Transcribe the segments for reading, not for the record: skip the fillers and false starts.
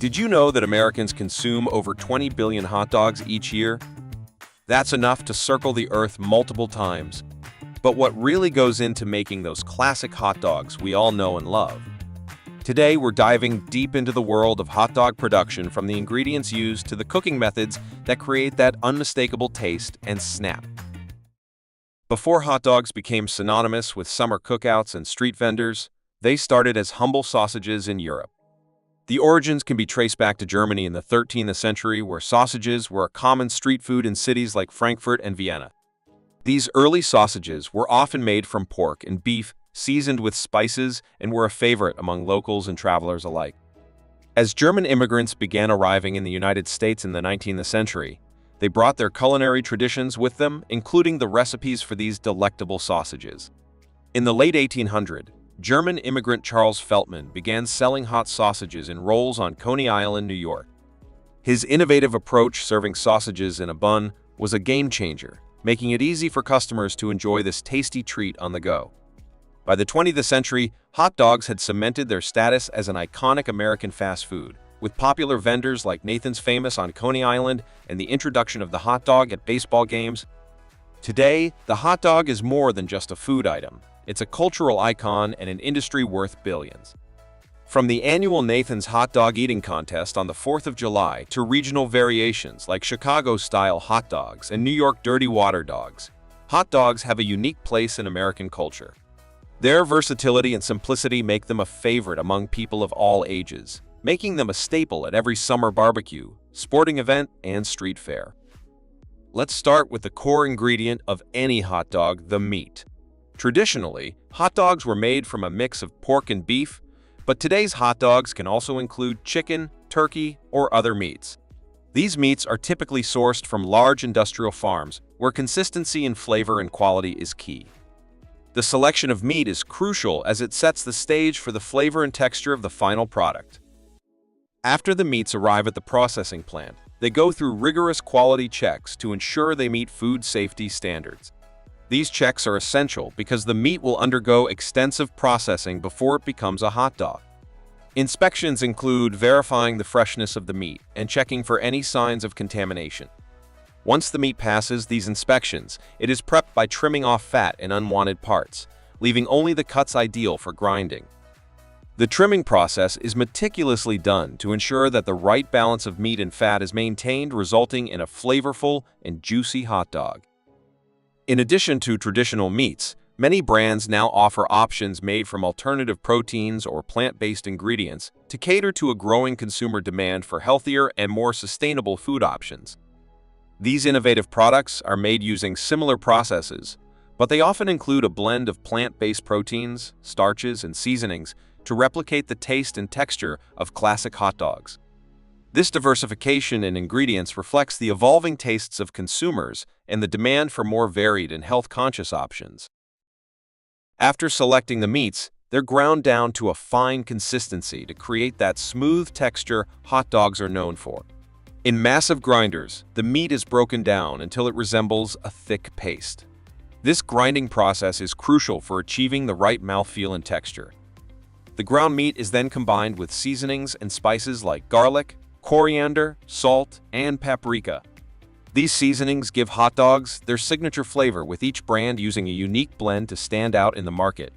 Did you know that Americans consume over 20 billion hot dogs each year? That's enough to circle the earth multiple times. But what really goes into making those classic hot dogs we all know and love? Today, we're diving deep into the world of hot dog production, from the ingredients used to the cooking methods that create that unmistakable taste and snap. Before hot dogs became synonymous with summer cookouts and street vendors, they started as humble sausages in Europe. The origins can be traced back to Germany in the 13th century, where sausages were a common street food in cities like Frankfurt and Vienna. These early sausages were often made from pork and beef, seasoned with spices, and were a favorite among locals and travelers alike. As German immigrants began arriving in the United States in the 19th century, they brought their culinary traditions with them, including the recipes for these delectable sausages. In the late 1800s, German immigrant Charles Feltman began selling hot sausages in rolls on Coney Island, New York. His innovative approach, serving sausages in a bun, was a game-changer, making it easy for customers to enjoy this tasty treat on the go. By the 20th century, hot dogs had cemented their status as an iconic American fast food, with popular vendors like Nathan's Famous on Coney Island and the introduction of the hot dog at baseball games. Today, the hot dog is more than just a food item. It's a cultural icon and an industry worth billions. From the annual Nathan's Hot Dog Eating Contest on the 4th of July to regional variations like Chicago-style hot dogs and New York dirty water dogs, hot dogs have a unique place in American culture. Their versatility and simplicity make them a favorite among people of all ages, making them a staple at every summer barbecue, sporting event, and street fair. Let's start with the core ingredient of any hot dog, the meat. Traditionally, hot dogs were made from a mix of pork and beef, but today's hot dogs can also include chicken, turkey, or other meats. These meats are typically sourced from large industrial farms, where consistency in flavor and quality is key. The selection of meat is crucial as it sets the stage for the flavor and texture of the final product. After the meats arrive at the processing plant, they go through rigorous quality checks to ensure they meet food safety standards. These checks are essential because the meat will undergo extensive processing before it becomes a hot dog. Inspections include verifying the freshness of the meat and checking for any signs of contamination. Once the meat passes these inspections, it is prepped by trimming off fat and unwanted parts, leaving only the cuts ideal for grinding. The trimming process is meticulously done to ensure that the right balance of meat and fat is maintained, resulting in a flavorful and juicy hot dog. In addition to traditional meats, many brands now offer options made from alternative proteins or plant-based ingredients to cater to a growing consumer demand for healthier and more sustainable food options. These innovative products are made using similar processes, but they often include a blend of plant-based proteins, starches, and seasonings to replicate the taste and texture of classic hot dogs. This diversification in ingredients reflects the evolving tastes of consumers and the demand for more varied and health-conscious options. After selecting the meats, they're ground down to a fine consistency to create that smooth texture hot dogs are known for. In massive grinders, the meat is broken down until it resembles a thick paste. This grinding process is crucial for achieving the right mouthfeel and texture. The ground meat is then combined with seasonings and spices like garlic, coriander, salt, and paprika. These seasonings give hot dogs their signature flavor, with each brand using a unique blend to stand out in the market.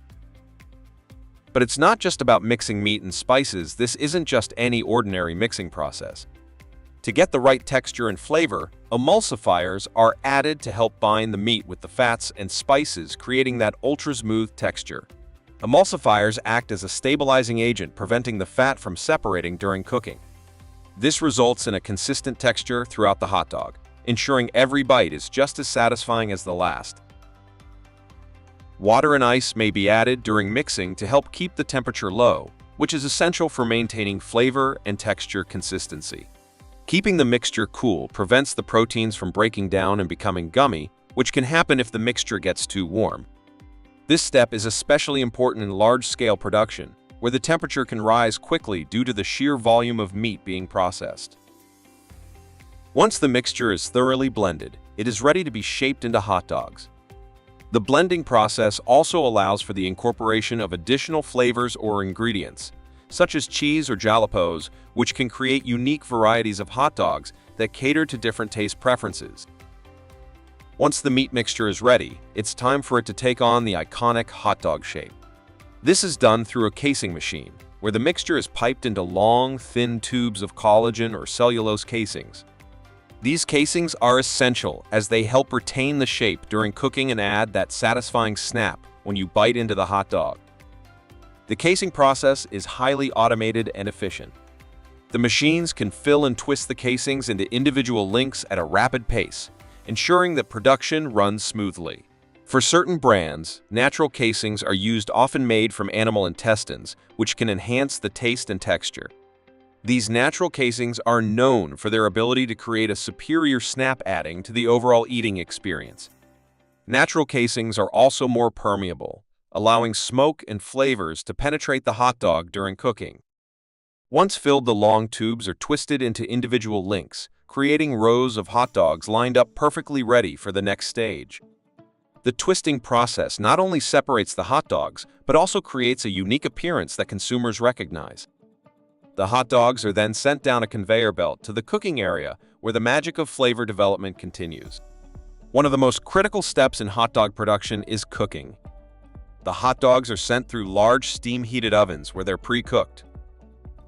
But it's not just about mixing meat and spices. This isn't just any ordinary mixing process. To get the right texture and flavor, emulsifiers are added to help bind the meat with the fats and spices, creating that ultra-smooth texture. Emulsifiers act as a stabilizing agent, preventing the fat from separating during cooking. This results in a consistent texture throughout the hot dog, ensuring every bite is just as satisfying as the last. Water and ice may be added during mixing to help keep the temperature low, which is essential for maintaining flavor and texture consistency. Keeping the mixture cool prevents the proteins from breaking down and becoming gummy, which can happen if the mixture gets too warm. This step is especially important in large-scale production, where the temperature can rise quickly due to the sheer volume of meat being processed. Once the mixture is thoroughly blended, it is ready to be shaped into hot dogs. The blending process also allows for the incorporation of additional flavors or ingredients, such as cheese or jalapenos, which can create unique varieties of hot dogs that cater to different taste preferences. Once the meat mixture is ready, it's time for it to take on the iconic hot dog shape. This is done through a casing machine, where the mixture is piped into long, thin tubes of collagen or cellulose casings. These casings are essential as they help retain the shape during cooking and add that satisfying snap when you bite into the hot dog. The casing process is highly automated and efficient. The machines can fill and twist the casings into individual links at a rapid pace, ensuring that production runs smoothly. For certain brands, natural casings are used, often made from animal intestines, which can enhance the taste and texture. These natural casings are known for their ability to create a superior snap, adding to the overall eating experience. Natural casings are also more permeable, allowing smoke and flavors to penetrate the hot dog during cooking. Once filled, the long tubes are twisted into individual links, creating rows of hot dogs lined up perfectly ready for the next stage. The twisting process not only separates the hot dogs, but also creates a unique appearance that consumers recognize. The hot dogs are then sent down a conveyor belt to the cooking area, where the magic of flavor development continues. One of the most critical steps in hot dog production is cooking. The hot dogs are sent through large steam-heated ovens where they're pre-cooked.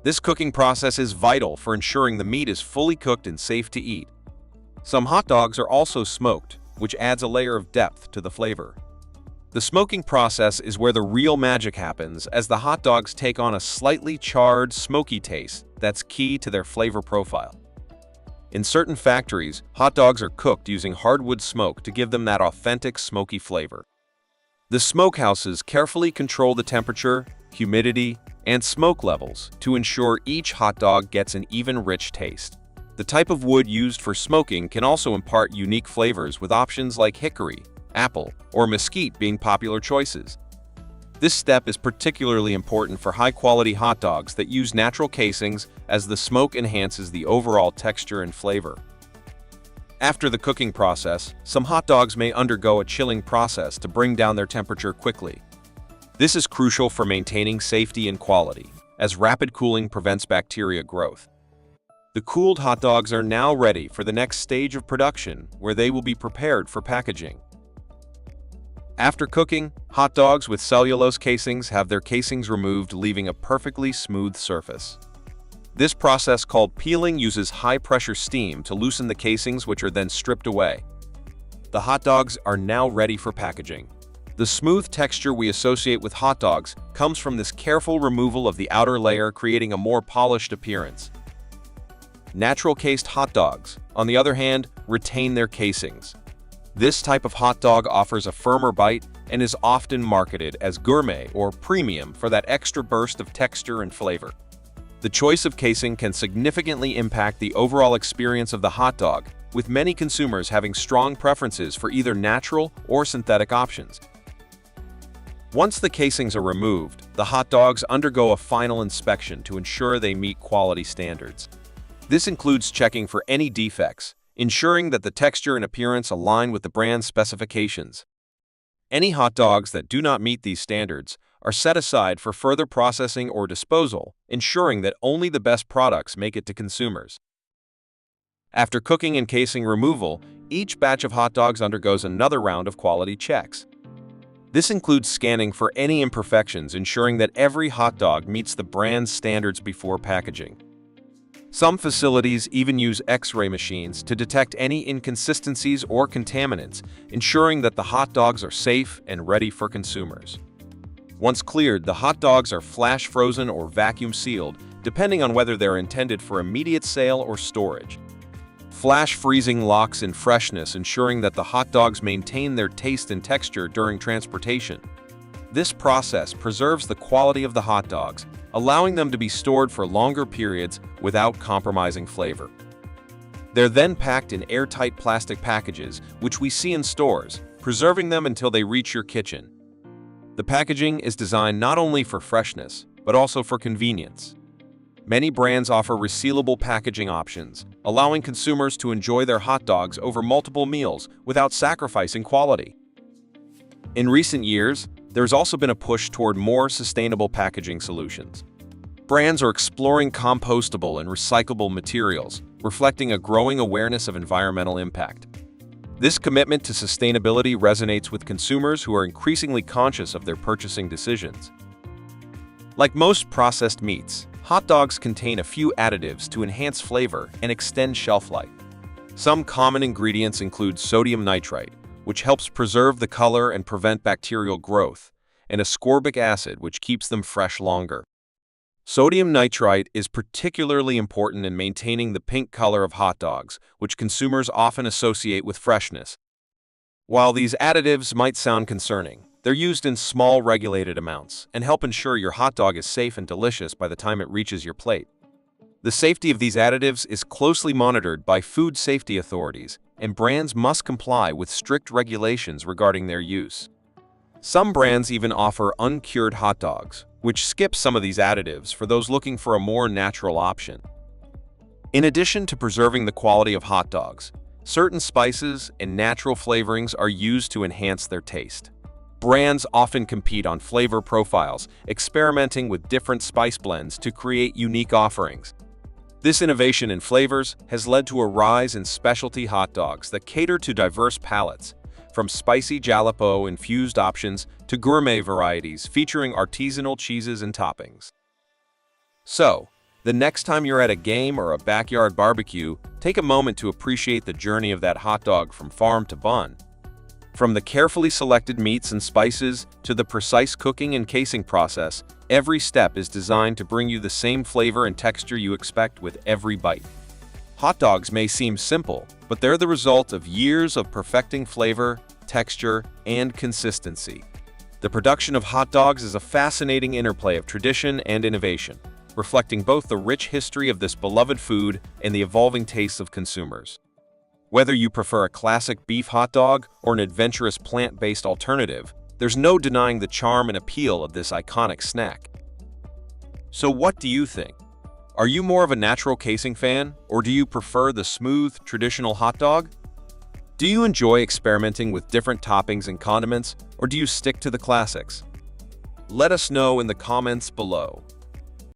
This cooking process is vital for ensuring the meat is fully cooked and safe to eat. Some hot dogs are also smoked, which adds a layer of depth to the flavor. The smoking process is where the real magic happens, as the hot dogs take on a slightly charred, smoky taste that's key to their flavor profile. In certain factories, hot dogs are cooked using hardwood smoke to give them that authentic smoky flavor. The smokehouses carefully control the temperature, humidity, and smoke levels to ensure each hot dog gets an even, rich taste. The type of wood used for smoking can also impart unique flavors, with options like hickory, apple, or mesquite being popular choices. This step is particularly important for high-quality hot dogs that use natural casings, as the smoke enhances the overall texture and flavor. After the cooking process, some hot dogs may undergo a chilling process to bring down their temperature quickly. This is crucial for maintaining safety and quality, as rapid cooling prevents bacteria growth. The cooled hot dogs are now ready for the next stage of production, where they will be prepared for packaging. After cooking, hot dogs with cellulose casings have their casings removed, leaving a perfectly smooth surface. This process, called peeling, uses high-pressure steam to loosen the casings, which are then stripped away. The hot dogs are now ready for packaging. The smooth texture we associate with hot dogs comes from this careful removal of the outer layer, creating a more polished appearance. Natural-cased hot dogs, on the other hand, retain their casings. This type of hot dog offers a firmer bite and is often marketed as gourmet or premium for that extra burst of texture and flavor. The choice of casing can significantly impact the overall experience of the hot dog, with many consumers having strong preferences for either natural or synthetic options. Once the casings are removed, the hot dogs undergo a final inspection to ensure they meet quality standards. This includes checking for any defects, ensuring that the texture and appearance align with the brand's specifications. Any hot dogs that do not meet these standards are set aside for further processing or disposal, ensuring that only the best products make it to consumers. After cooking and casing removal, each batch of hot dogs undergoes another round of quality checks. This includes scanning for any imperfections, ensuring that every hot dog meets the brand's standards before packaging. Some facilities even use X-ray machines to detect any inconsistencies or contaminants, ensuring that the hot dogs are safe and ready for consumers. Once cleared, the hot dogs are flash frozen or vacuum sealed, depending on whether they're intended for immediate sale or storage. Flash freezing locks in freshness, ensuring that the hot dogs maintain their taste and texture during transportation. This process preserves the quality of the hot dogs, allowing them to be stored for longer periods without compromising flavor. They're then packed in airtight plastic packages, which we see in stores, preserving them until they reach your kitchen. The packaging is designed not only for freshness, but also for convenience. Many brands offer resealable packaging options, allowing consumers to enjoy their hot dogs over multiple meals without sacrificing quality. In recent years, there's also been a push toward more sustainable packaging solutions. Brands are exploring compostable and recyclable materials, reflecting a growing awareness of environmental impact. This commitment to sustainability resonates with consumers who are increasingly conscious of their purchasing decisions. Like most processed meats, hot dogs contain a few additives to enhance flavor and extend shelf life. Some common ingredients include sodium nitrite, which helps preserve the color and prevent bacterial growth, and ascorbic acid, which keeps them fresh longer. Sodium nitrite is particularly important in maintaining the pink color of hot dogs, which consumers often associate with freshness. While these additives might sound concerning, they're used in small regulated amounts and help ensure your hot dog is safe and delicious by the time it reaches your plate. The safety of these additives is closely monitored by food safety authorities, and brands must comply with strict regulations regarding their use. Some brands even offer uncured hot dogs, which skip some of these additives for those looking for a more natural option. In addition to preserving the quality of hot dogs, certain spices and natural flavorings are used to enhance their taste. Brands often compete on flavor profiles, experimenting with different spice blends to create unique offerings. This innovation in flavors has led to a rise in specialty hot dogs that cater to diverse palates, from spicy jalapeno-infused options to gourmet varieties featuring artisanal cheeses and toppings. So, the next time you're at a game or a backyard barbecue, take a moment to appreciate the journey of that hot dog from farm to bun. From the carefully selected meats and spices to the precise cooking and casing process, every step is designed to bring you the same flavor and texture you expect with every bite. Hot dogs may seem simple, but they're the result of years of perfecting flavor, texture, and consistency. The production of hot dogs is a fascinating interplay of tradition and innovation, reflecting both the rich history of this beloved food and the evolving tastes of consumers. Whether you prefer a classic beef hot dog or an adventurous plant-based alternative, there's no denying the charm and appeal of this iconic snack. So what do you think? Are you more of a natural casing fan, or do you prefer the smooth, traditional hot dog? Do you enjoy experimenting with different toppings and condiments, or do you stick to the classics? Let us know in the comments below.